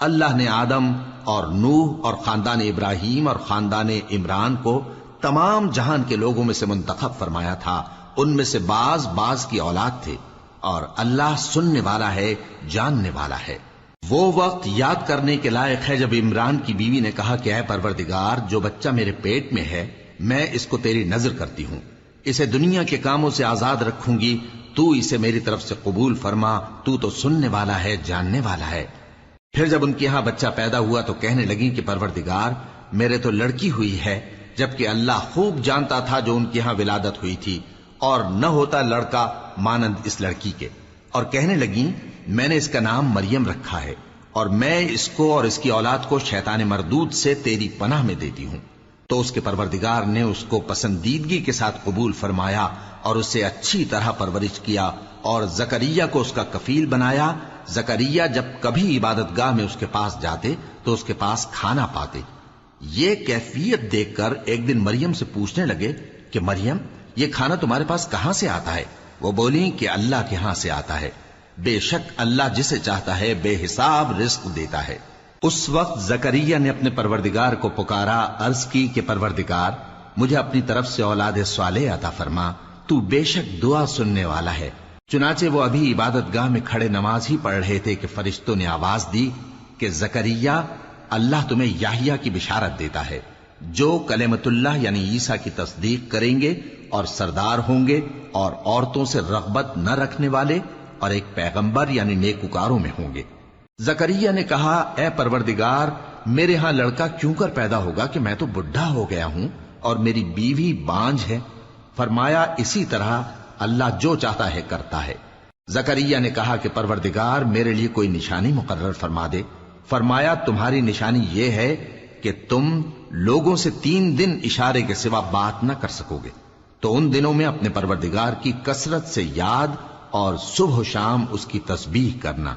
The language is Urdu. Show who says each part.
Speaker 1: اللہ نے آدم اور نوح اور خاندان ابراہیم اور خاندان عمران کو تمام جہان کے لوگوں میں سے منتخب فرمایا تھا. ان میں سے بعض کی اولاد تھے، اور اللہ سننے والا ہے، جاننے والا ہے. وہ وقت یاد کرنے کے لائق ہے جب عمران کی بیوی نے کہا کہ اے پروردگار، جو بچہ میرے پیٹ میں ہے میں اس کو تیری نذر کرتی ہوں، اسے دنیا کے کاموں سے آزاد رکھوں گی، تو اسے میری طرف سے قبول فرما، تو سننے والا ہے، جاننے والا ہے. پھر جب ان کے ہاں بچہ پیدا ہوا تو کہنے لگی کہ پروردگار، میرے تو لڑکی ہوئی ہے، جبکہ اللہ خوب جانتا تھا جو ان کے ہاں ولادت ہوئی تھی، اور نہ ہوتا لڑکا مانند اس لڑکی کے. اور کہنے لگیں میں نے اس کا نام مریم رکھا ہے، اور میں اس کو اور اس کی اولاد کو شیطان مردود سے تیری پناہ میں دیتی ہوں. تو اس کے پروردگار نے اس کو پسندیدگی کے ساتھ قبول فرمایا اور اسے اچھی طرح پرورش کیا، اور زکریا کو اس کا کفیل بنایا. زکریا جب کبھی عبادت گاہ میں اس کے پاس جاتے تو اس کے پاس کھانا پاتے. یہ کیفیت دیکھ کر ایک دن مریم سے پوچھنے لگے کہ مریم، یہ کھانا تمہارے پاس کہاں سے آتا ہے؟ وہ بولی کہ اللہ کے ہاں سے آتا ہے، بے شک اللہ جسے چاہتا ہے بے حساب رزق دیتا ہے. اس وقت زکریا نے اپنے پروردگار کو پکارا، عرض کی کہ پروردگار، مجھے اپنی طرف سے اولاد صالح عطا فرما، تو بے شک دعا سننے والا ہے. چنانچہ وہ ابھی عبادت گاہ میں کھڑے نماز ہی پڑھ رہے تھے کہ فرشتوں نے آواز دی کہ زکریا، اللہ تمہیں یحییٰ کی بشارت دیتا ہے، جو کلمۃ اللہ یعنی عیسیٰ کی تصدیق کریں گے اور سردار ہوں گے، اور عورتوں سے رغبت نہ رکھنے والے، اور ایک پیغمبر یعنی نیکوکاروں میں ہوں گے. زکریا نے کہا، اے پروردگار، میرے ہاں لڑکا کیوں کر پیدا ہوگا کہ میں تو بڈھا ہو گیا ہوں اور میری بیوی بانجھ ہے. فرمایا، اسی طرح اللہ جو چاہتا ہے کرتا ہے. زکریا نے کہا کہ پروردگار، میرے لیے کوئی نشانی مقرر فرما دے. فرمایا، تمہاری نشانی یہ ہے کہ تم لوگوں سے 3 دن اشارے کے سوا بات نہ کر سکو گے. تو ان دنوں میں اپنے پروردگار کی کثرت سے یاد اور صبح و شام اس کی تسبیح کرنا.